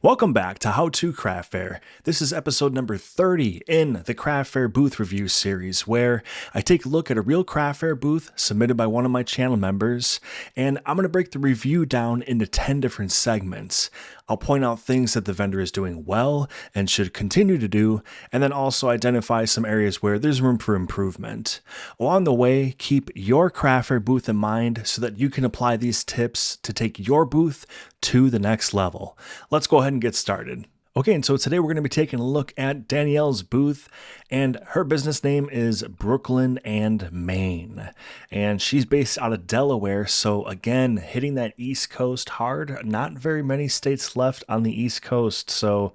Welcome back to How to Craft Fair. This is episode number 30 in the Craft Fair booth review series, where I take a look at a real craft fair booth submitted by one of my channel members, and I'm going to break the review down into 10 different segments. I'll point out things that the vendor is doing well and should continue to do, and then also identify some areas where there's room for improvement. Along the way, keep your craft fair booth in mind so that you can apply these tips to take your booth to the next level. Let's go ahead and get started. Okay, and so today we're going to be taking a look at Danielle's booth, and her business name is Brooklyn and Maine, and she's based out of Delaware. So again, hitting that East Coast hard. Not very many states left on the East Coast, so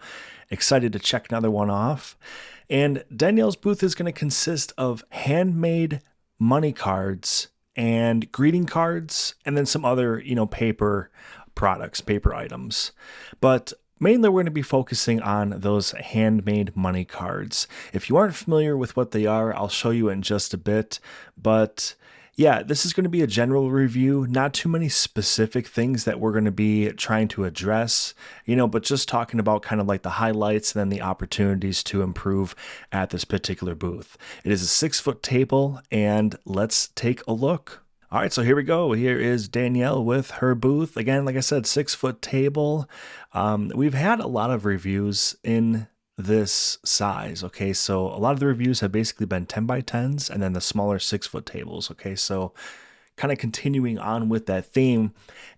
excited to check another one off. And Danielle's booth is going to consist of handmade money cards and greeting cards, and then some other, paper products, paper items. But mainly, we're going to be focusing on those handmade money cards. If you aren't familiar with what they are, I'll show you in just a bit. But yeah, this is going to be a general review, not too many specific things that we're going to be trying to address, but just talking about kind of like the highlights and then the opportunities to improve at this particular booth. It is a 6-foot table, and let's take a look. All right, so here we go. Here is Danielle with her booth. Again, like I said, 6-foot table. We've had a lot of reviews in this size. Okay, so a lot of the reviews have basically been 10 by 10s and then the smaller 6-foot tables. Okay, so kind of continuing on with that theme.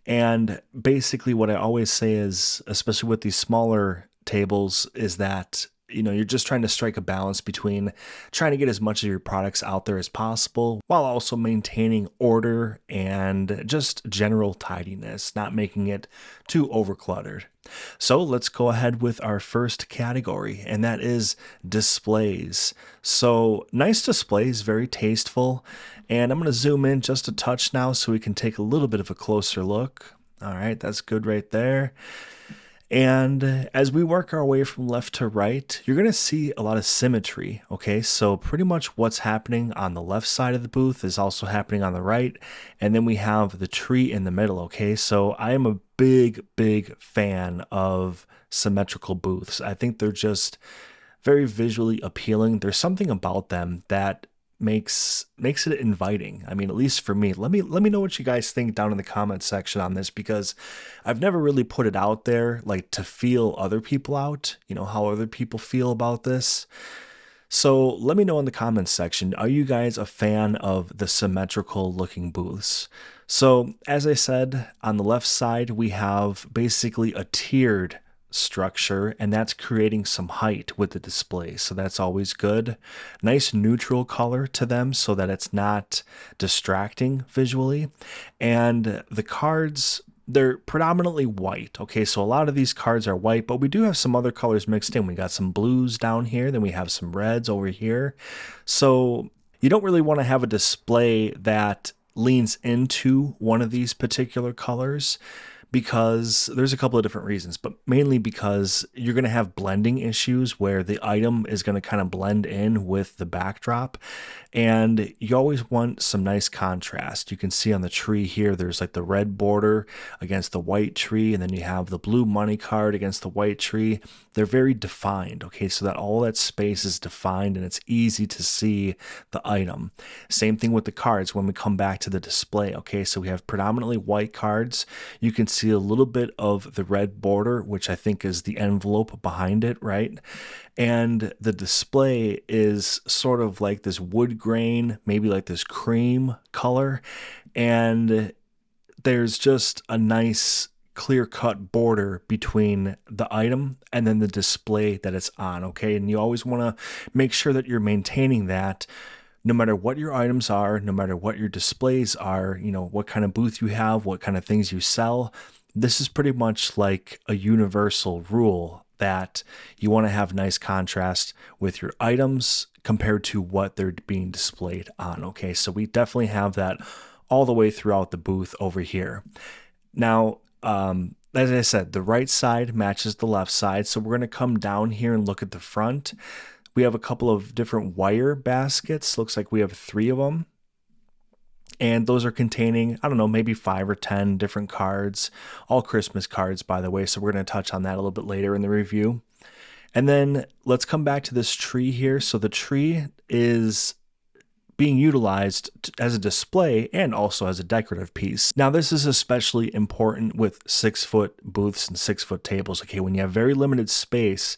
And basically what I always say is, especially with these smaller tables, is that you're just trying to strike a balance between trying to get as much of your products out there as possible while also maintaining order and just general tidiness, not making it too overcluttered. So let's go ahead with our first category, and that is displays. So nice displays, very tasteful. And I'm going to zoom in just a touch now so we can take a little bit of a closer look. All right, that's good right there. And as we work our way from left to right, you're going to see a lot of symmetry. Okay, so pretty much what's happening on the left side of the booth is also happening on the right. And then we have the tree in the middle. Okay, so I am a big fan of symmetrical booths. I think they're just very visually appealing. There's something about them that makes it inviting. I mean, at least for me. Let me know what you guys think down in the comments section on this, because I've never really put it out there like to feel other people out, how other people feel about this. So let me know in the comments section, are you guys a fan of the symmetrical looking booths? So as I said, on the left side we have basically a tiered structure, and that's creating some height with the display, so that's always good. Nice neutral color to them so that it's not distracting visually. And the cards, they're predominantly white. Okay, so a lot of these cards are white, but we do have some other colors mixed in. We got some blues down here, then we have some reds over here. So you don't really want to have a display that leans into one of these particular colors, because there's a couple of different reasons, but mainly because you're going to have blending issues where the item is going to kind of blend in with the backdrop, and you always want some nice contrast. You can see on the tree here, there's like the red border against the white tree, and then you have the blue money card against the white tree. They're very defined, okay, so that all that space is defined and it's easy to see the item. Same thing with the cards when we come back to the display, okay, so we have predominantly white cards. You can see a little bit of the red border, which I think is the envelope behind it, right? And the display is sort of like this wood grain, maybe like this cream color, and there's just a nice clear-cut border between the item and then the display that it's on, okay? And you always want to make sure that you're maintaining that no matter what your items are, no matter what your displays are, what kind of booth you have, what kind of things you sell. This is pretty much like a universal rule that you want to have nice contrast with your items compared to what they're being displayed on. Okay, so we definitely have that all the way throughout the booth over here. Now, as I said, the right side matches the left side, so we're going to come down here and look at the front. We have a couple of different wire baskets. Looks like we have 3 of them. And those are containing, I don't know, maybe 5 or 10 different cards, all Christmas cards, by the way. So we're going to touch on that a little bit later in the review. And then let's come back to this tree here. So the tree is being utilized as a display and also as a decorative piece. Now, this is especially important with 6-foot booths and 6-foot tables. Okay, when you have very limited space,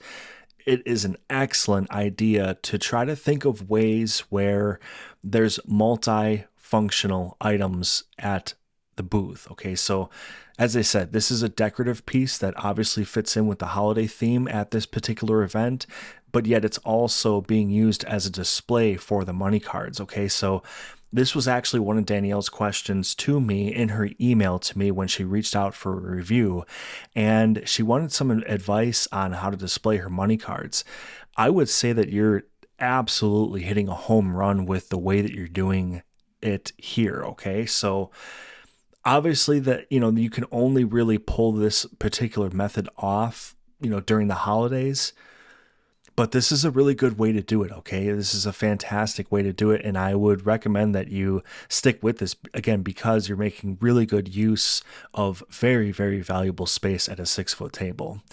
it is an excellent idea to try to think of ways where there's multi-functional items at the booth. Okay, so as I said, this is a decorative piece that obviously fits in with the holiday theme at this particular event, but yet it's also being used as a display for the money cards. Okay, so this was actually one of Danielle's questions to me in her email to me when she reached out for a review, and she wanted some advice on how to display her money cards. I would say that you're absolutely hitting a home run with the way that you're doing it here. Okay, so obviously that, you can only really pull this particular method off, during the holidays. But this is a really good way to do it, okay? This is a fantastic way to do it, and I would recommend that you stick with this, again, because you're making really good use of very, very valuable space at a 6-foot table.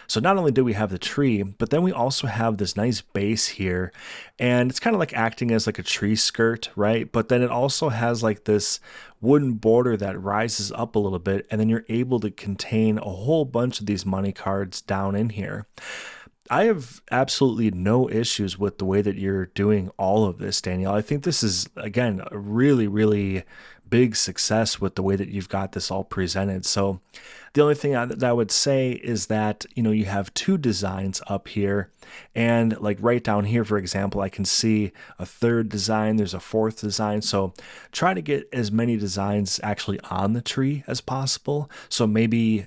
So not only do we have the tree, but then we also have this nice base here, and it's kind of like acting as like a tree skirt, right? But then it also has like this wooden border that rises up a little bit, and then you're able to contain a whole bunch of these money cards down in here. I have absolutely no issues with the way that you're doing all of this, Danielle. I think this is, again, a really, really big success with the way that you've got this all presented. So the only thing that I would say is that, you have 2 designs up here, and like right down here, for example, I can see a 3rd design, there's a 4th design. So try to get as many designs actually on the tree as possible. So maybe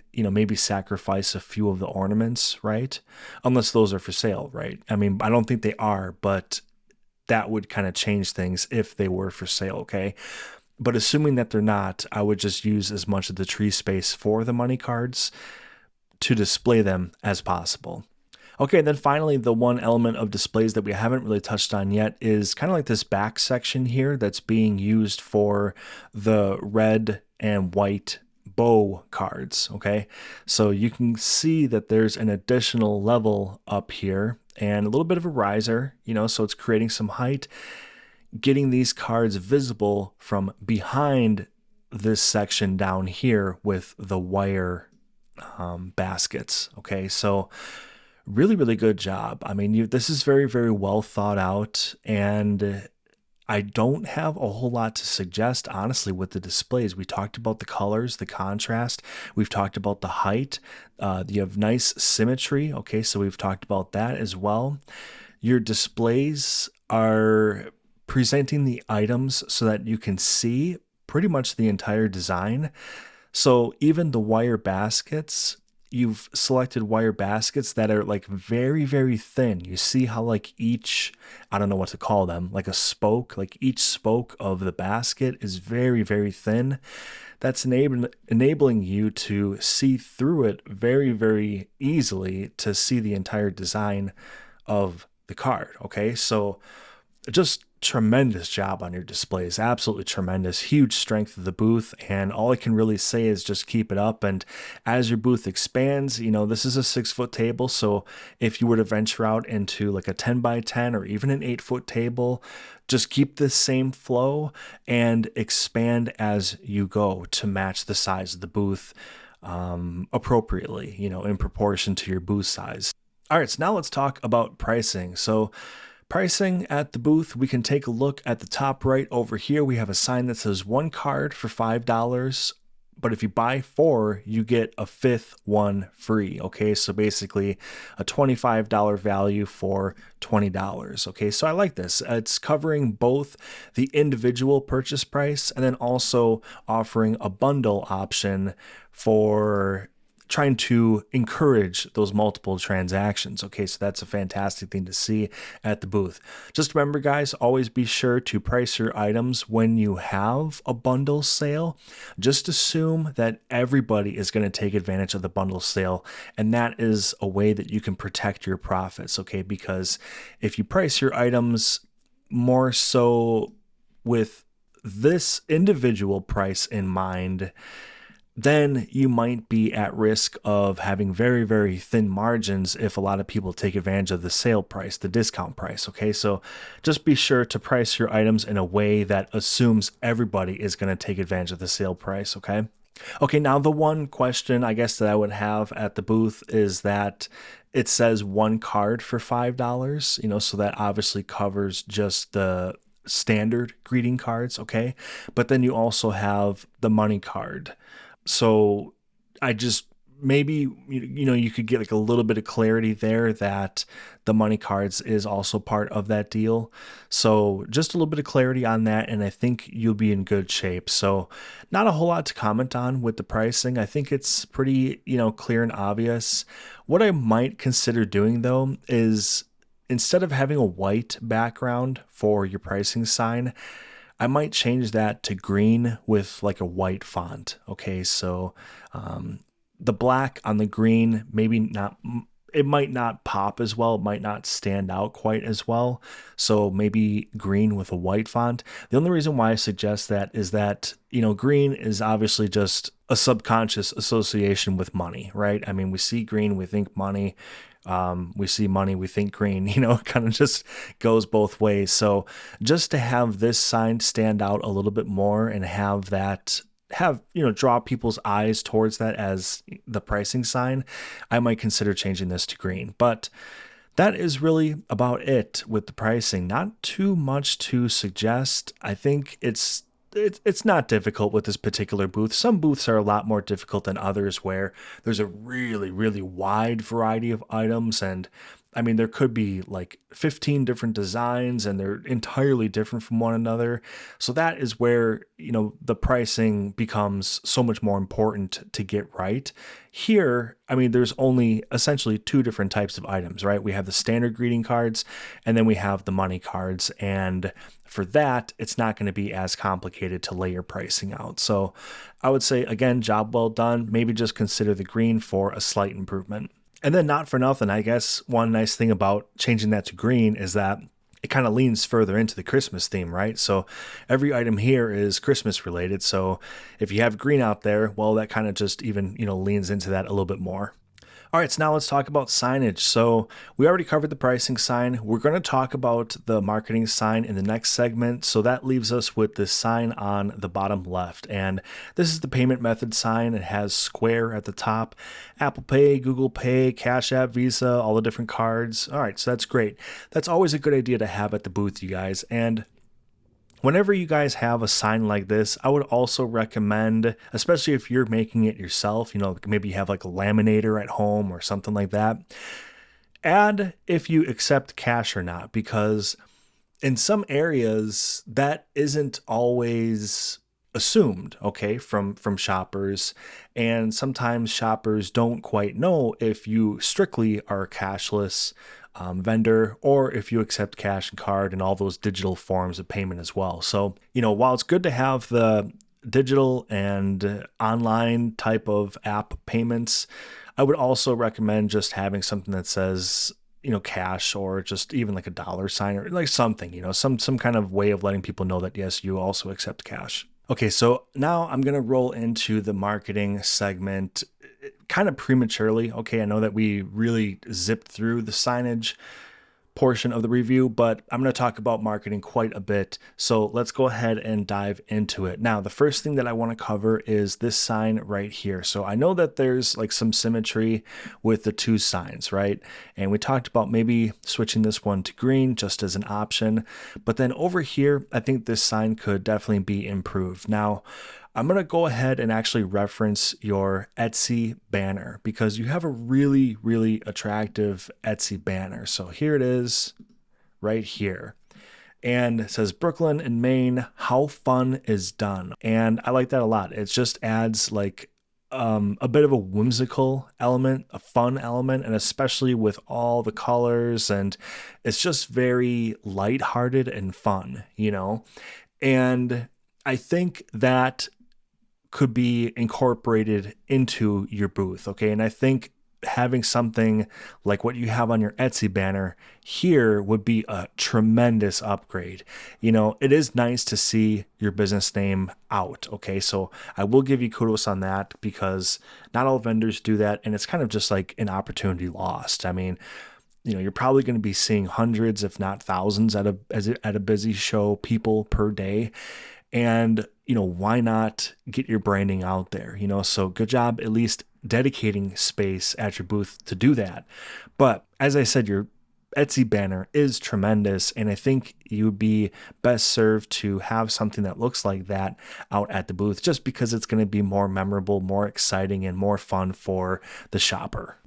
sacrifice a few of the ornaments, right? Unless those are for sale, right? I mean, I don't think they are, but that would kind of change things if they were for sale, okay? But assuming that they're not, I would just use as much of the tree space for the money cards to display them as possible. Okay, then finally, the one element of displays that we haven't really touched on yet is kind of like this back section here that's being used for the red and white bow cards, okay? So you can see that there's an additional level up here and a little bit of a riser, so it's creating some height, getting these cards visible from behind this section down here with the wire baskets. Okay, so really, really good job. I mean, this is very, very well thought out, and I don't have a whole lot to suggest, honestly, with the displays. We talked about the colors, the contrast. We've talked about the height. You have nice symmetry. Okay, so we've talked about that as well. Your displays are presenting the items so that you can see pretty much the entire design. So even the wire baskets, you've selected wire baskets that are like very, very thin. You see how like each, I don't know what to call them, like a spoke, like each spoke of the basket is very, very thin. That's enabling you to see through it very, very easily to see the entire design of the card. Okay, so just tremendous job on your displays, absolutely tremendous, huge strength of the booth, and all I can really say is just keep it up. And as your booth expands, this is a 6-foot table, so if you were to venture out into like a 10 by 10 or even an 8-foot table, just keep this same flow and expand as you go to match the size of the booth appropriately, in proportion to your booth size. All right, so now let's talk about pricing. So pricing at the booth, we can take a look at the top right over here. We have a sign that says 1 card for $5, but if you buy 4, you get a 5th one free. Okay, so basically a $25 value for $20. Okay, so I like this. It's covering both the individual purchase price and then also offering a bundle option for trying to encourage those multiple transactions. Okay, so that's a fantastic thing to see at the booth. Just remember, guys, always be sure to price your items when you have a bundle sale. Just assume that everybody is going to take advantage of the bundle sale, and that is a way that you can protect your profits, okay? Because if you price your items more so with this individual price in mind, then you might be at risk of having very, very thin margins if a lot of people take advantage of the sale price, the discount price. Okay, so just be sure to price your items in a way that assumes everybody is going to take advantage of the sale price. Okay, now the one question I guess that I would have at the booth is that it says one card for $5, so that obviously covers just the standard greeting cards. Okay, but then you also have the money card. So I just maybe you could get like a little bit of clarity there that the money cards is also part of that deal. So just a little bit of clarity on that, and I think you'll be in good shape. So not a whole lot to comment on with the pricing. I think it's pretty clear and obvious. What I might consider doing though is, instead of having a white background for your pricing sign, I might change that to green with like a white font. Okay, so the black on the green, maybe not, it might not pop as well. It might not stand out quite as well. So maybe green with a white font. The only reason why I suggest that is that, green is obviously just a subconscious association with money, right? I mean, we see green, we think money. We see money, we think green, it kind of just goes both ways. So just to have this sign stand out a little bit more and draw people's eyes towards that as the pricing sign, I might consider changing this to green. But that is really about it with the pricing. Not too much to suggest. I think it's not difficult with this particular booth. Some booths are a lot more difficult than others, where there's a really, really wide variety of items. And I mean, there could be like 15 different designs and they're entirely different from one another. So that is where, the pricing becomes so much more important to get right. Here, I mean, there's only essentially two different types of items, right? We have the standard greeting cards and then we have the money cards. And for that, it's not going to be as complicated to lay your pricing out. So I would say, again, job well done. Maybe just consider the green for a slight improvement. And then, not for nothing, I guess one nice thing about changing that to green is that it kind of leans further into the Christmas theme, right? So every item here is Christmas related. So if you have green out there, well, that kind of just even, leans into that a little bit more. All right, so now let's talk about signage. So we already covered the pricing sign. We're going to talk about the marketing sign in the next segment. So that leaves us with this sign on the bottom left. And this is the payment method sign. It has Square at the top, Apple Pay, Google Pay, Cash App, Visa, all the different cards. All right, so that's great. That's always a good idea to have at the booth, you guys. And whenever you guys have a sign like this, I would also recommend, especially if you're making it yourself, maybe you have like a laminator at home or something like that, add if you accept cash or not, because in some areas that isn't always assumed, okay, from shoppers. And sometimes shoppers don't quite know if you strictly are cashless vendor, or if you accept cash and card and all those digital forms of payment as well. So, while it's good to have the digital and online type of app payments, I would also recommend just having something that says, cash, or just even like a dollar sign or like something, some kind of way of letting people know that, yes, you also accept cash. Okay, so now I'm going to roll into the marketing segment kind of prematurely. Okay, I know that we really zipped through the signage portion of the review, but I'm going to talk about marketing quite a bit. So let's go ahead and dive into it. Now, the first thing that I want to cover is this sign right here. So I know that there's like some symmetry with the two signs, right? And we talked about maybe switching this one to green just as an option. But then over here, I think this sign could definitely be improved. Now, I'm going to go ahead and actually reference your Etsy banner, because you have a really, really attractive Etsy banner. So here it is right here. And it says Brooklyn and Maine, how fun is done. And I like that a lot. It just adds like a bit of a whimsical element, a fun element, and especially with all the colors, and it's just very lighthearted and fun, And I think that could be incorporated into your booth. Okay. And I think having something like what you have on your Etsy banner here would be a tremendous upgrade. It is nice to see your business name out. Okay. So I will give you kudos on that because not all vendors do that. And it's kind of just like an opportunity lost. I mean, you're probably going to be seeing hundreds, if not thousands at a busy show people per day. And, why not get your branding out there? So good job at least dedicating space at your booth to do that. But as I said, your Etsy banner is tremendous. And I think you would be best served to have something that looks like that out at the booth, just because it's going to be more memorable, more exciting, and more fun for the shopper.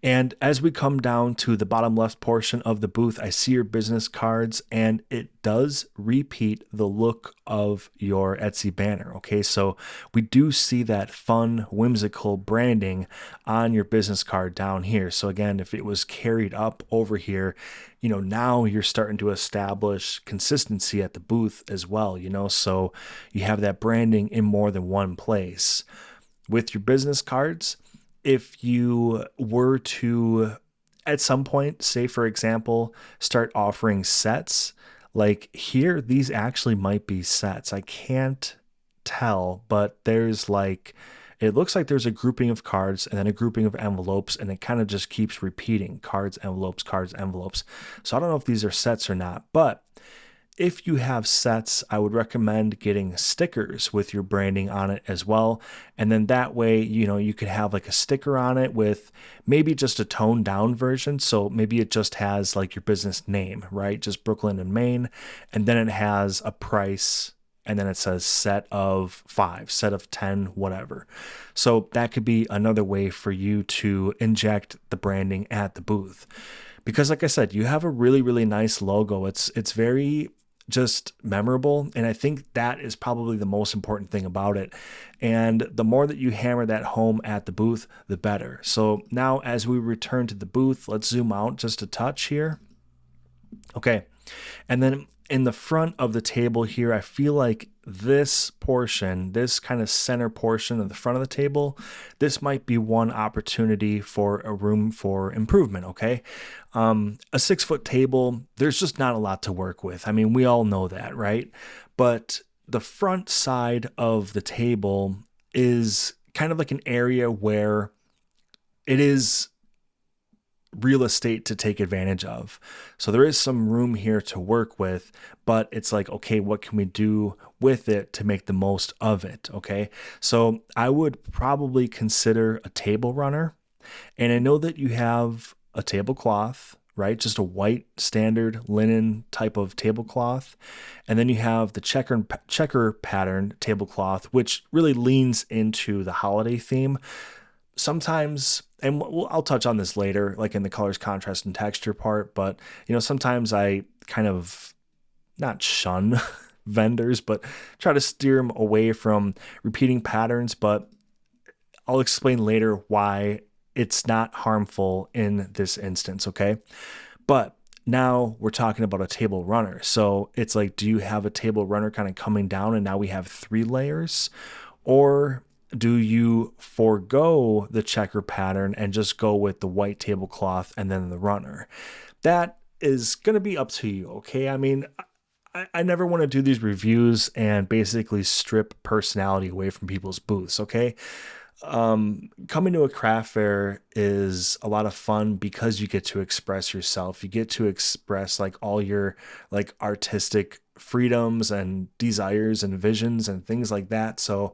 And as we come down to the bottom left portion of the booth, I see your business cards, and it does repeat the look of your Etsy banner. Okay, so we do see that fun, whimsical branding on your business card down here. So again, if it was carried up over here, now you're starting to establish consistency at the booth as well, so you have that branding in more than one place. With your business cards, if you were to, at some point, say, for example, start offering sets, like here, these actually might be sets. I can't tell, but it looks like there's a grouping of cards and then a grouping of envelopes, and it kind of just keeps repeating cards, envelopes, cards, envelopes. So I don't know if these are sets or not, but if you have sets, I would recommend getting stickers with your branding on it as well. And then that way, you could have like a sticker on it with maybe just a toned down version. So maybe it just has like your business name, right? Just Brooklyn and Maine. And then it has a price, and then it says set of 5, set of 10, whatever. So that could be another way for you to inject the branding at the booth. Because like I said, you have a really, really nice logo. It's very just memorable. And I think that is probably the most important thing about it. And the more that you hammer that home at the booth, the better. So now as we return to the booth, let's zoom out just a touch here. Okay. And then in the front of the table here, I feel like this portion, this kind of center portion of the front of the table, this might be one opportunity for a room for improvement. Okay. A 6-foot table, there's just not a lot to work with. I mean, we all know that, right? But the front side of the table is kind of like an area where it is real estate to take advantage of. So there is some room here to work with, but it's like, okay, what can we do with it to make the most of it? Okay. So I would probably consider a table runner. And I know that you have a tablecloth, right? Just a white standard linen type of tablecloth. And then you have the checker pattern tablecloth, which really leans into the holiday theme. Sometimes, and I'll touch on this later, like in the colors, contrast, and texture part, but sometimes I kind of not shun vendors, but try to steer them away from repeating patterns. But I'll explain later why it's not harmful in this instance, okay? But now we're talking about a table runner. So it's like, do you have a table runner kind of coming down and now we have 3 layers? Or do you forego the checker pattern and just go with the white tablecloth and then the runner? That is going to be up to you, okay? I mean, I never want to do these reviews and basically strip personality away from people's booths, okay? Coming to a craft fair is a lot of fun because you get to express yourself. You get to express like all your like artistic freedoms and desires and visions and things like that. So,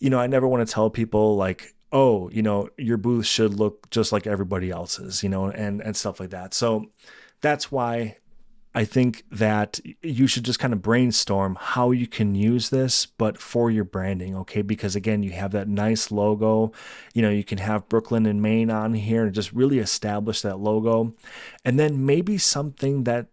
I never want to tell people like, oh, your booth should look just like everybody else's, and stuff like that. So that's why I think that you should just kind of brainstorm how you can use this, but for your branding, okay? Because again, you have that nice logo, you can have Brooklyn and Maine on here and just really establish that logo. And then maybe something that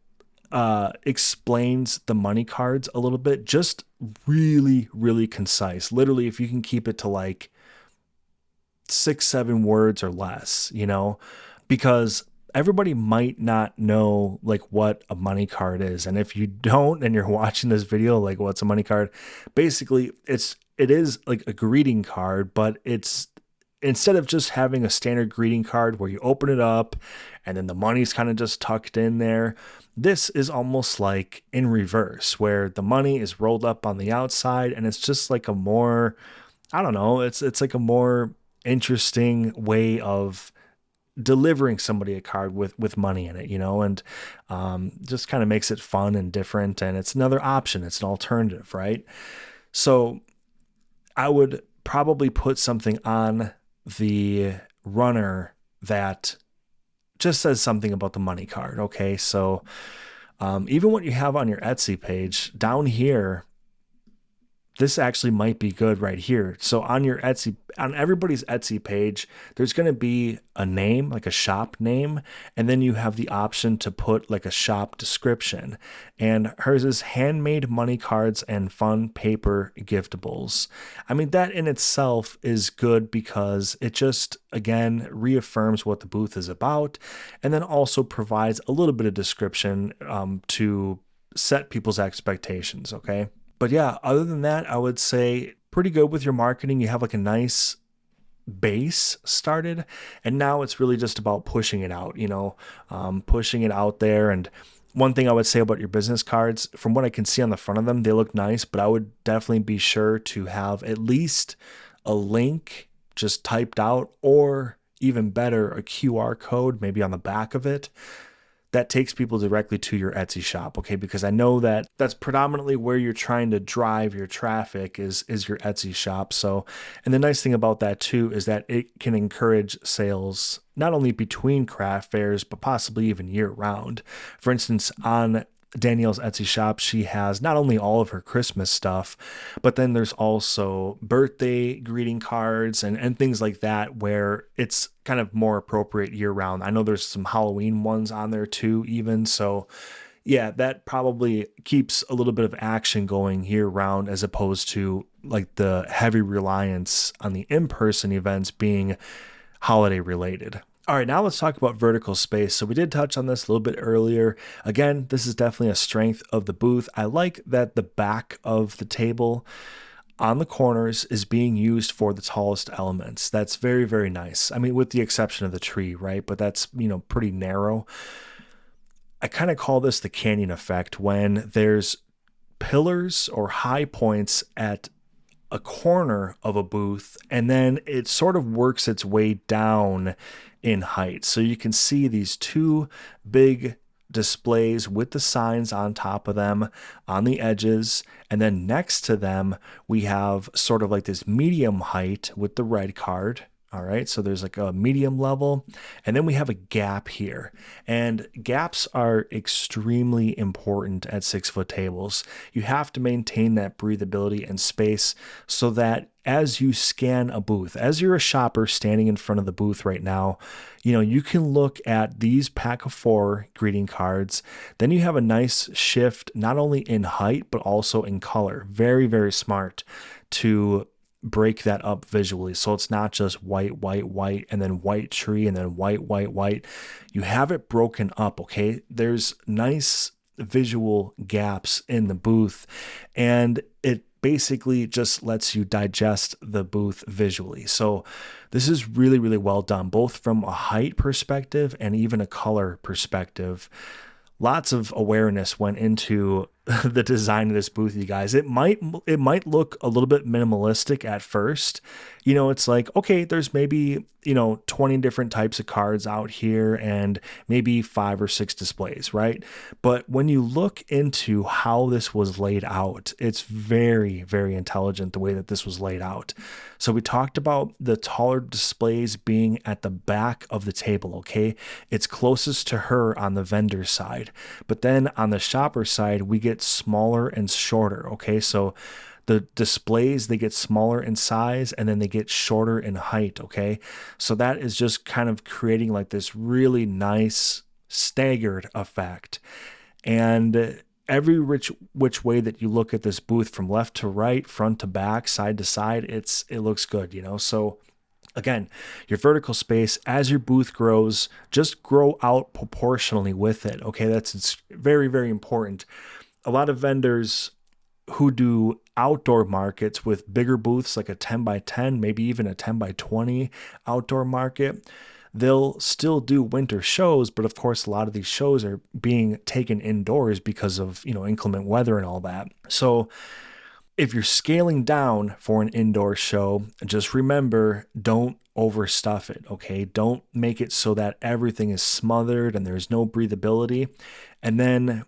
explains the money cards a little bit, just really, really concise. Literally, if you can keep it to like 6-7 words or less, because everybody might not know like what a money card is. And if you don't, and you're watching this video, like what's a money card? Basically, it is like a greeting card, but it's instead of just having a standard greeting card where you open it up and then the money's kind of just tucked in there, this is almost like in reverse, where the money is rolled up on the outside, and it's just like a more, I don't know, it's like a more interesting way of delivering somebody a card with money in it, and just kind of makes it fun and different, and it's another option, it's an alternative, right? So I would probably put something on the runner that just says something about the money card. Okay. So even what you have on your Etsy page down here, this actually might be good right here. So on your Etsy, on everybody's Etsy page, there's going to be a name, like a shop name, and then you have the option to put like a shop description. And hers is handmade money cards and fun paper giftables. I mean, that in itself is good because it just, again, reaffirms what the booth is about, and then also provides a little bit of description to set people's expectations. Okay. But yeah, other than that, I would say pretty good with your marketing. You have like a nice base started, and now it's really just about pushing it out, pushing it out there. And one thing I would say about your business cards, from what I can see on the front of them, they look nice, but I would definitely be sure to have at least a link just typed out, or even better, a QR code maybe on the back of it that takes people directly to your Etsy shop, okay? Because I know that that's predominantly where you're trying to drive your traffic is your Etsy shop. So, and the nice thing about that too is that it can encourage sales not only between craft fairs, but possibly even year round. For instance, on Danielle's Etsy shop, she has not only all of her Christmas stuff, but then there's also birthday greeting cards and things like that, where it's kind of more appropriate year round. I know there's some Halloween ones on there too, even. So yeah, that probably keeps a little bit of action going year round, as opposed to like the heavy reliance on the in-person events being holiday related. All right, now let's talk about vertical space. So we did touch on this a little bit earlier. Again, this is definitely a strength of the booth. I like that the back of the table on the corners is being used for the tallest elements. That's very, very nice. I mean, with the exception of the tree, right? But that's, pretty narrow. I kind of call this the canyon effect, when there's pillars or high points at a corner of a booth, and then it sort of works its way down in height. So you can see these two big displays with the signs on top of them on the edges, and then next to them we have sort of like this medium height with the red card. All right, so there's like a medium level, and then we have a gap here, and gaps are extremely important at 6-foot tables. You have to maintain that breathability and space so that as you scan a booth, as you're a shopper standing in front of the booth right now, you can look at these pack of 4 greeting cards. Then you have a nice shift, not only in height, but also in color. Very, very smart to break that up visually. So it's not just white, white, white, and then white tree, and then white, white, white. You have it broken up, okay? There's nice visual gaps in the booth, and it basically just lets you digest the booth visually. So this is really, really well done, both from a height perspective and even a color perspective. Lots of awareness went into the design of this booth, you guys. It might look a little bit minimalistic at first. It's like, okay, there's maybe, 20 different types of cards out here and maybe 5 or 6 displays, right? But when you look into how this was laid out, it's very, very intelligent the way that this was laid out. So we talked about the taller displays being at the back of the table, okay? It's closest to her on the vendor side. But then on the shopper side, we get smaller and shorter, okay? So the displays, they get smaller in size and then they get shorter in height, okay? So that is just kind of creating like this really nice staggered effect. And every which way that you look at this booth, from left to right, front to back, side to side, it looks good, So again, your vertical space, as your booth grows, just grow out proportionally with it, okay? It's very, very important. A lot of vendors who do outdoor markets with bigger booths, like a 10 by 10, maybe even a 10 by 20 outdoor market, they'll still do winter shows, but of course, a lot of these shows are being taken indoors because of, inclement weather and all that. So if you're scaling down for an indoor show, just remember, don't overstuff it, okay? Don't make it so that everything is smothered and there's no breathability. And then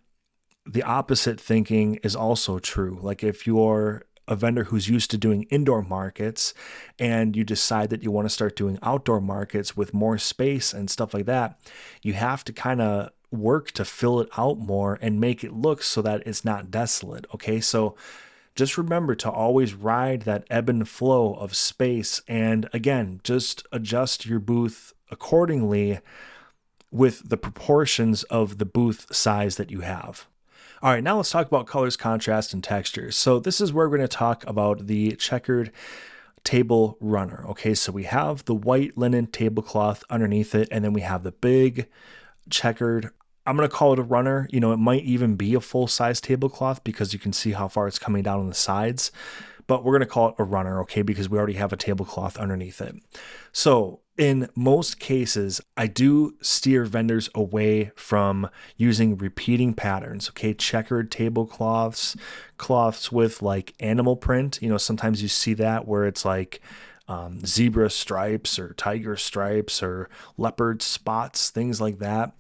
the opposite thinking is also true. Like if you're a vendor who's used to doing indoor markets and you decide that you want to start doing outdoor markets with more space and stuff like that, you have to kind of work to fill it out more and make it look so that it's not desolate, okay? So just remember to always ride that ebb and flow of space. And again, just adjust your booth accordingly with the proportions of the booth size that you have. All right, now let's talk about colors, contrast, and textures. So this is where we're going to talk about the checkered table runner. Okay, so we have the white linen tablecloth underneath it, and then we have the big checkered, I'm going to call it a runner. It might even be a full-size tablecloth because you can see how far it's coming down on the sides, but we're going to call it a runner, okay, because we already have a tablecloth underneath it. So in most cases, I do steer vendors away from using repeating patterns, okay? Checkered tablecloths, cloths with like animal print. Sometimes you see that where it's like zebra stripes or tiger stripes or leopard spots, things like that.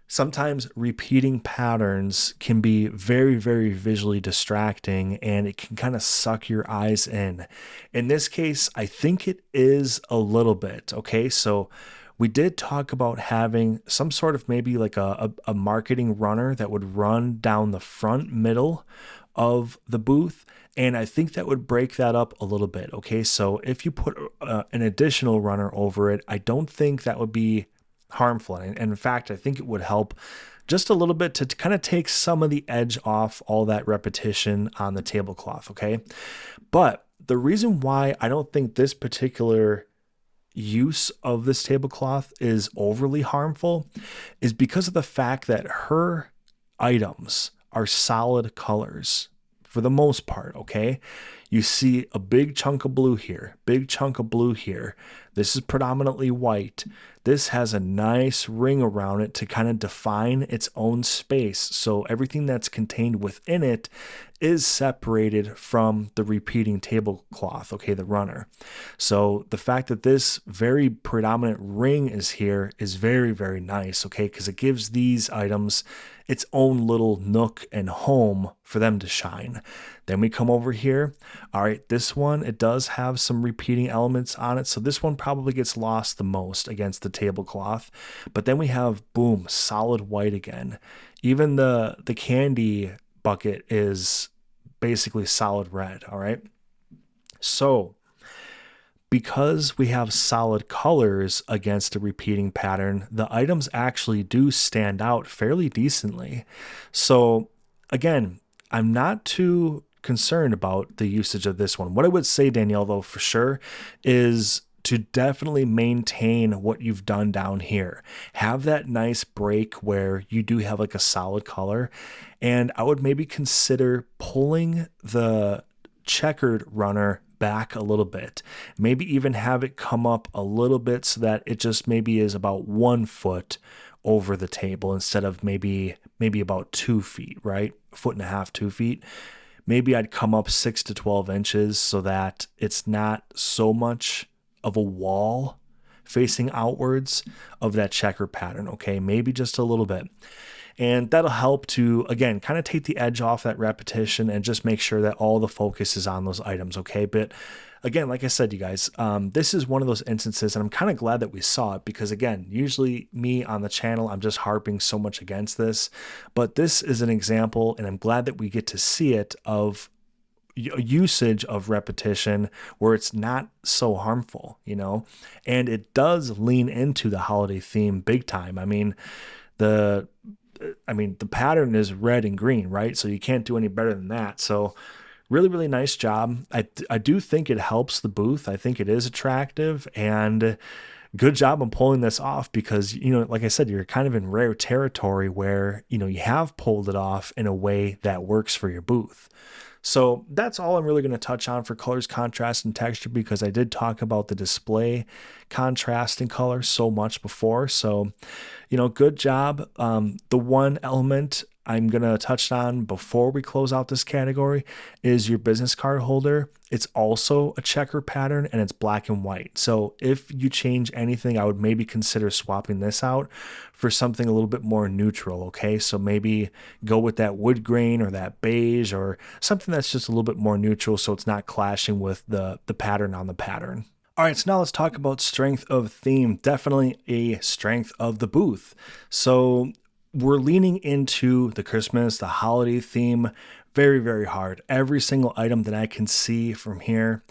Sometimes repeating patterns can be very, very visually distracting and it can kind of suck your eyes in. In this case, I think it is a little bit, okay? So we did talk about having some sort of maybe like a marketing runner that would run down the front middle of the booth. And I think that would break that up a little bit, okay? So if you put an additional runner over it, I don't think that would be harmful. And in fact, I think it would help just a little bit to kind of take some of the edge off all that repetition on the tablecloth, okay? But the reason why I don't think this particular use of this tablecloth is overly harmful is because of the fact that her items are solid colors for the most part, okay? You see a big chunk of blue here, big chunk of blue here. This is predominantly white. This has a nice ring around it to kind of define its own space. So everything that's contained within it is separated from the repeating tablecloth, okay, the runner. So the fact that this very predominant ring is here is very, very nice, okay, because it gives these items its own little nook and home for them to shine. Then we come over here. All right, this one, it does have some repeating elements on it. So this one probably gets lost the most against the tablecloth. But then we have, boom, solid white again. Even the candy bucket is basically solid red, all right? So because we have solid colors against a repeating pattern, the items actually do stand out fairly decently. So again, I'm not too concerned about the usage of this one. What I would say, Danielle, though, for sure, is to definitely maintain what you've done down here. Have that nice break where you do have like a solid color. And I would maybe consider pulling the checkered runner back a little bit. Maybe even have it come up a little bit so that it just maybe is about 1 foot over the table instead of maybe about 2 feet, right? 1.5 feet, 2 feet. Maybe I'd come up 6 to 12 inches so that it's not so much of a wall facing outwards of that checker pattern, okay? Maybe just a little bit. And that'll help to, again, kind of take the edge off that repetition and just make sure that all the focus is on those items, okay? But again, like I said, you guys, this is one of those instances, and I'm kind of glad that we saw it because, again, usually me on the channel, I'm just harping so much against this. But this is an example, and I'm glad that we get to see it of usage of repetition where it's not so harmful, and it does lean into the holiday theme big time. I mean, the pattern is red and green, right? So you can't do any better than that. So really, really nice job. I do think it helps the booth. I think it is attractive. And good job on pulling this off because, like I said, you're kind of in rare territory where, you have pulled it off in a way that works for your booth. So that's all I'm really going to touch on for colors, contrast, and texture because I did talk about the display contrast and color so much before. So, good job. The one element I'm going to touch on before we close out this category is your business card holder. It's also a checker pattern and it's black and white. So if you change anything, I would maybe consider swapping this out for something a little bit more neutral. Okay. So maybe go with that wood grain or that beige or something that's just a little bit more neutral. So it's not clashing with the pattern on the pattern. All right, so now let's talk about strength of theme. Definitely a strength of the booth. So we're leaning into the Christmas, the holiday theme very, very hard. Every single item that I can see from here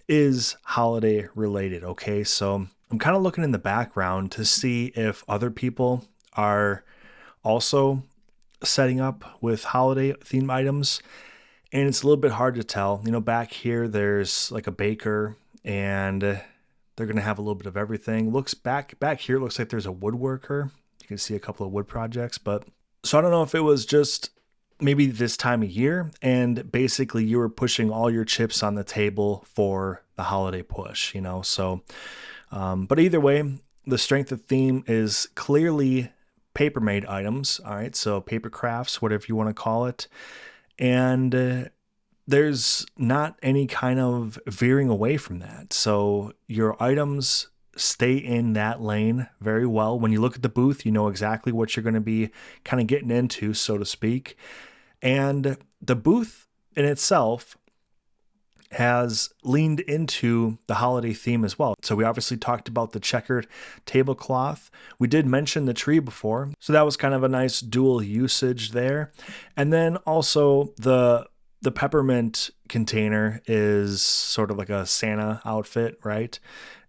is holiday related. Okay, so I'm kind of looking in the background to see if other people are also setting up with holiday theme items. And it's a little bit hard to tell. Back here, there's like a baker and they're going to have a little bit of everything. Back here, it looks like there's a woodworker. You can see a couple of wood projects, so I don't know if it was just maybe this time of year and basically you were pushing all your chips on the table for the holiday push, so, but either way, the strength of theme is clearly paper made items. All right. So paper crafts, whatever you want to call it. And, there's not any kind of veering away from that. So your items stay in that lane very well. When you look at the booth, you know exactly what you're going to be kind of getting into, so to speak. And the booth in itself has leaned into the holiday theme as well. So we obviously talked about the checkered tablecloth. We did mention the tree before. So that was kind of a nice dual usage there. And then also the peppermint container is sort of like a Santa outfit, right?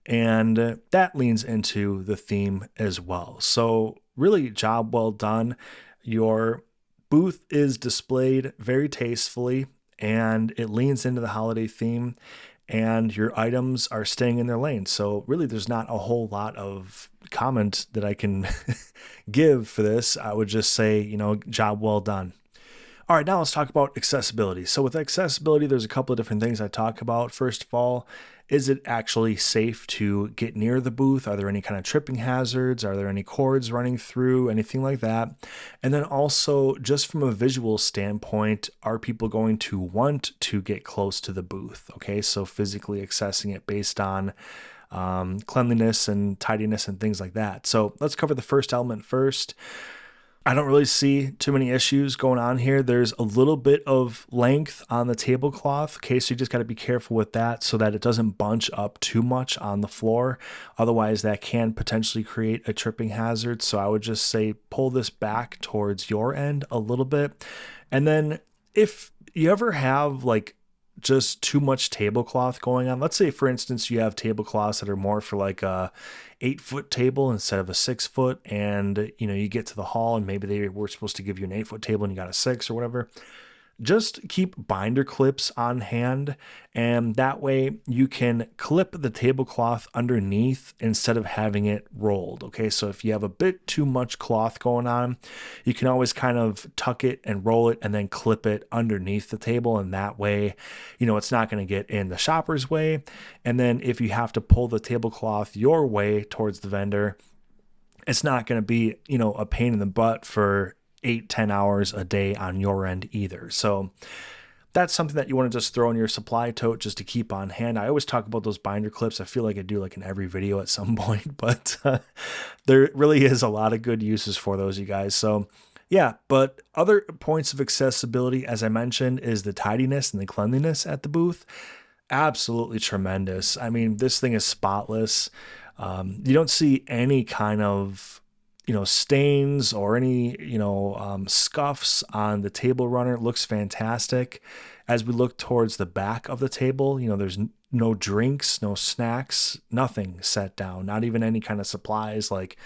And that leans into the theme as well. So really job well done. Your booth is displayed very tastefully and it leans into the holiday theme and your items are staying in their lane. So really there's not a whole lot of comment that I can give for this. I would just say, job well done. All right, now let's talk about accessibility. So with accessibility, there's a couple of different things I talk about. First of all, is it actually safe to get near the booth? Are there any kind of tripping hazards? Are there any cords running through? Anything like that? And then also, just from a visual standpoint, are people going to want to get close to the booth? Okay, so physically accessing it based on cleanliness and tidiness and things like that. So let's cover the first element first. I don't really see too many issues going on here. There's a little bit of length on the tablecloth. Okay, so you just got to be careful with that so that it doesn't bunch up too much on the floor. Otherwise, that can potentially create a tripping hazard. So I would just say pull this back towards your end a little bit. And then if you ever have like just too much tablecloth going on, let's say for instance you have tablecloths that are more for like a 8-foot table instead of a 6-foot, and you get to the hall and maybe they were supposed to give you an 8-foot table and you got a 6 or whatever. Just keep binder clips on hand, and that way you can clip the tablecloth underneath instead of having it rolled. Okay, so if you have a bit too much cloth going on, you can always kind of tuck it and roll it and then clip it underneath the table, and that way, it's not going to get in the shopper's way. And then if you have to pull the tablecloth your way towards the vendor, it's not going to be, a pain in the butt for 8-10 hours a day on your end either. So that's something that you want to just throw in your supply tote just to keep on hand. I always talk about those binder clips. I feel like I do like in every video at some point, but there really is a lot of good uses for those, you guys. So yeah, but other points of accessibility, as I mentioned, is the tidiness and the cleanliness at the booth. Absolutely tremendous. I mean, this thing is spotless. You don't see any kind of stains or any, scuffs on the table runner. It looks fantastic. As we look towards the back of the table, there's no drinks, no snacks, nothing set down, not even any kind of supplies. Like,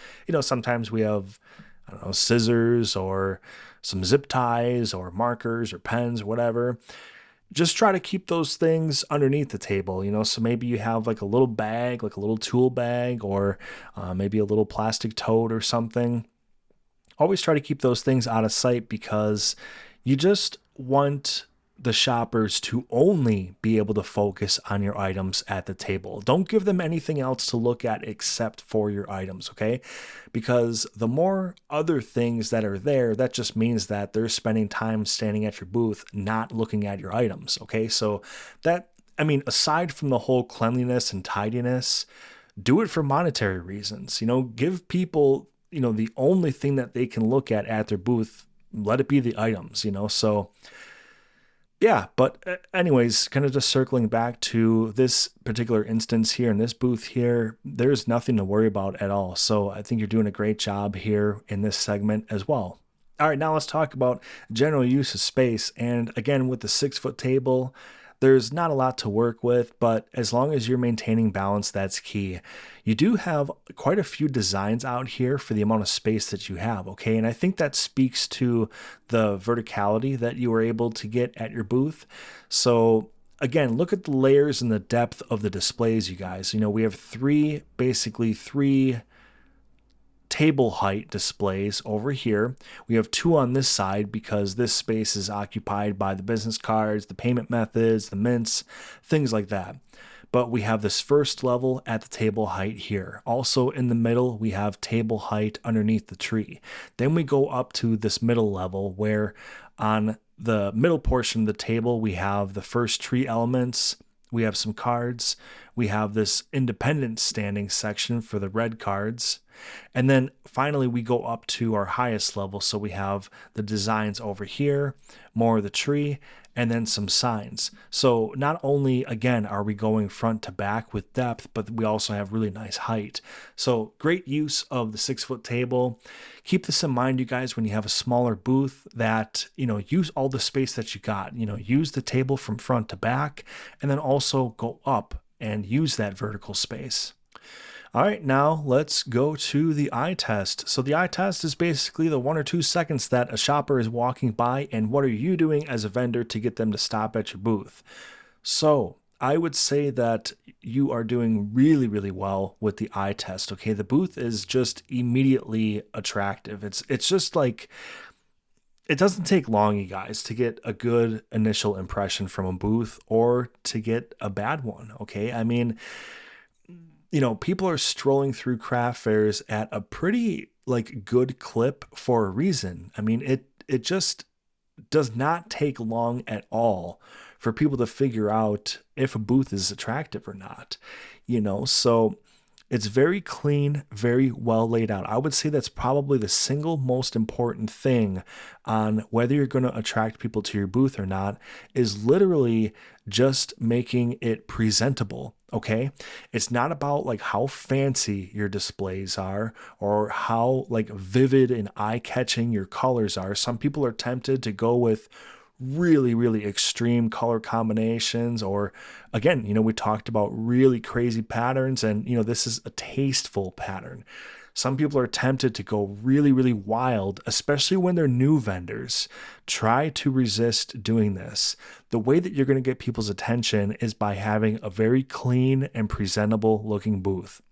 sometimes we have, I don't know, scissors or some zip ties or markers or pens, whatever. just try to keep those things underneath the table, so maybe you have like a little bag, like a little tool bag, or maybe a little plastic tote or something. Always try to keep those things out of sight because you just want the shoppers to only be able to focus on your items at the table. Don't give them anything else to look at except for your items, okay? Because the more other things that are there, that just means that they're spending time standing at your booth, not looking at your items, okay? So aside from the whole cleanliness and tidiness, do it for monetary reasons. Give people, the only thing that they can look at their booth, let it be the items, So yeah, but anyways, kind of just circling back to this particular instance here in this booth here, there's nothing to worry about at all. So I think you're doing a great job here in this segment as well. All right, now let's talk about general use of space. And again, with the 6-foot table, there's not a lot to work with, but as long as you're maintaining balance, that's key. You do have quite a few designs out here for the amount of space that you have, okay? And I think that speaks to the verticality that you were able to get at your booth. So again, look at the layers and the depth of the displays, you guys. We have basically three table height displays over here. We have 2 on this side because this space is occupied by the business cards, the payment methods, the mints, things like that. But we have this first level at the table height here. Also in the middle, we have table height underneath the tree. Then we go up to this middle level where on the middle portion of the table, we have the first tree elements. We have some cards. We have this independent standing section for the red cards. And then finally, we go up to our highest level. So we have the designs over here, more of the tree, and then some signs. So not only, again, are we going front to back with depth, but we also have really nice height. So great use of the 6-foot table. Keep this in mind, you guys, when you have a smaller booth that, use all the space that you got, use the table from front to back, and then also go up and use that vertical space. All right, now let's go to the eye test. So the eye test is basically the 1 or 2 seconds that a shopper is walking by and what are you doing as a vendor to get them to stop at your booth. So I would say that you are doing really, really well with the eye test, okay? The booth is just immediately attractive. It's just like, it doesn't take long, you guys, to get a good initial impression from a booth or to get a bad one, okay? People are strolling through craft fairs at a pretty good clip for a reason. It just does not take long at all for people to figure out if a booth is attractive or not, so it's very clean, very well laid out. I would say that's probably the single most important thing on whether you're going to attract people to your booth or not is literally just making it presentable. Okay. It's not about how fancy your displays are or how vivid and eye-catching your colors are. Some people are tempted to go with really, really extreme color combinations, or again, we talked about really crazy patterns, and this is a tasteful pattern. Some people are tempted to go really, really wild, especially when they're new vendors. Try to resist doing this. The way that you're going to get people's attention is by having a very clean and presentable looking booth.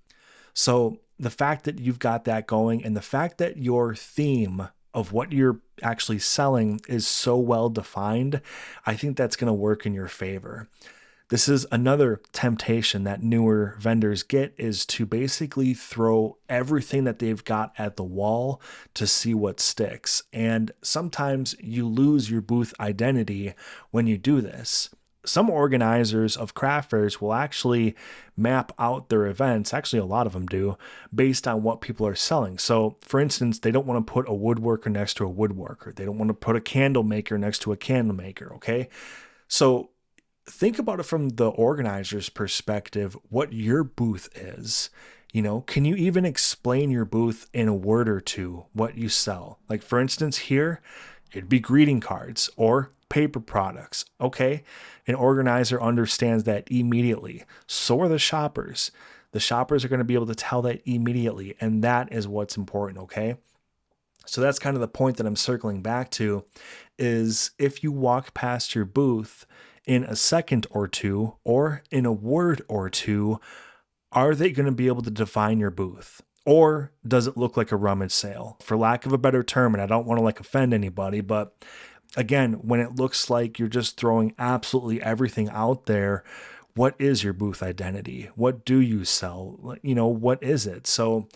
So the fact that you've got that going and the fact that your theme of what you're actually selling is so well defined, I think that's going to work in your favor. This is another temptation that newer vendors get, is to basically throw everything that they've got at the wall to see what sticks. And sometimes you lose your booth identity when you do this. Some organizers of craft fairs will actually map out their events, actually a lot of them do, based on what people are selling. So for instance, they don't want to put a woodworker next to a woodworker. They don't want to put a candle maker next to a candle maker, okay? So think about it from the organizer's perspective, what your booth is. Can you even explain your booth in a word or two, what you sell? Like for instance, here, it'd be greeting cards or paper products. Okay. An organizer understands that immediately. So are the shoppers. The shoppers are going to be able to tell that immediately. And that is what's important. Okay. So that's kind of the point that I'm circling back to, is if you walk past your booth in a second or two, or in a word or two, are they going to be able to define your booth? Or does it look like a rummage sale? For lack of a better term, and I don't want to like offend anybody, but again, when it looks like you're just throwing absolutely everything out there, what is your booth identity? What do you sell? You know, what is it? So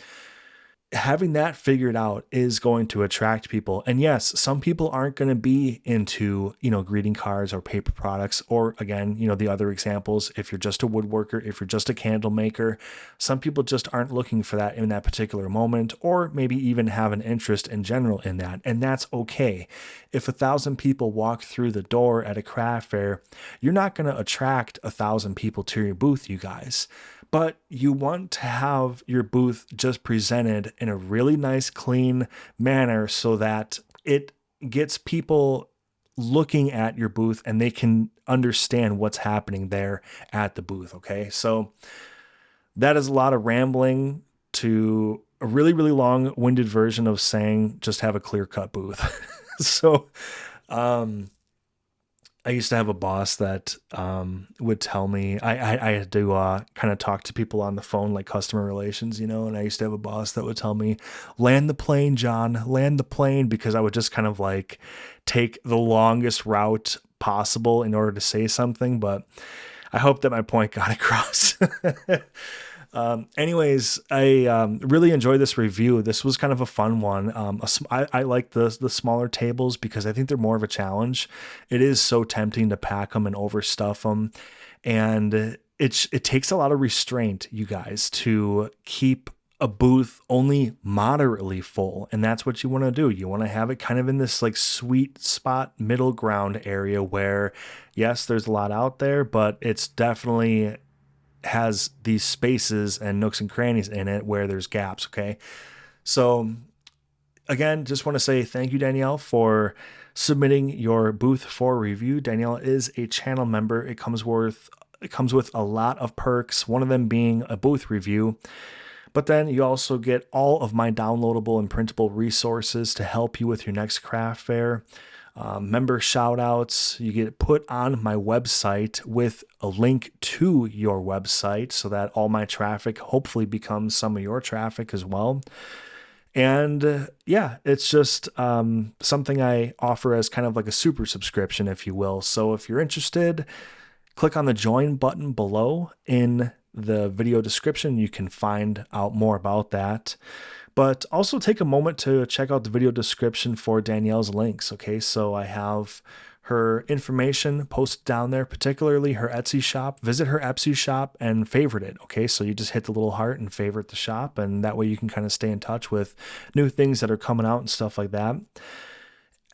having that figured out is going to attract people. And yes, some people aren't going to be into, you know, greeting cards or paper products, or again, you know, the other examples, if you're just a woodworker, if you're just a candle maker, some people just aren't looking for that in that particular moment, or maybe even have an interest in general in that. And that's okay. If 1,000 people walk through the door at a craft fair, you're not going to attract 1,000 people to your booth, you guys. But you want to have your booth just presented in a really nice, clean manner so that it gets people looking at your booth and they can understand what's happening there at the booth. Okay. So that is a lot of rambling to a really, really long winded version of saying just have a clear cut booth. So, I used to have a boss that would tell me I had to kind of talk to people on the phone, like customer relations, you know, and I used to have a boss that would tell me, land the plane, John, land the plane, because I would just kind of like take the longest route possible in order to say something. But I hope that my point got across. Anyways, I really enjoyed this review. This was kind of a fun one. I like the smaller tables because I think they're more of a challenge. It is so tempting to pack them and overstuff them, and it takes a lot of restraint, you guys, to keep a booth only moderately full. And that's what you want to do. You want to have it kind of in this like sweet spot middle ground area where, yes, there's a lot out there, but it's definitely has these spaces and nooks and crannies in it where there's gaps. Okay. So again, just want to say thank you, Danielle, for submitting your booth for review. Danielle is a channel member. It comes with a lot of perks, one of them being a booth review. But then you also get all of my downloadable and printable resources to help you with your next craft fair. Member shout outs, you get put on my website with a link to your website so that all my traffic hopefully becomes some of your traffic as well. And yeah, it's just something I offer as kind of like a super subscription, if you will. So if you're interested, click on the join button below in the video description. You can find out more about that. But also take a moment to check out the video description for Danielle's links. Okay, so I have her information posted down there, particularly her Etsy shop. Visit her Etsy shop and favorite it. Okay, so you just hit the little heart and favorite the shop, and that way you can kind of stay in touch with new things that are coming out and stuff like that.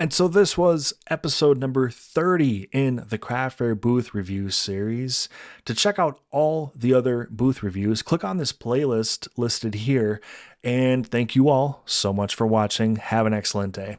And so this was episode number 30 in the Craft Fair Booth Review series. To check out all the other booth reviews, click on this playlist listed here. And thank you all so much for watching. Have an excellent day.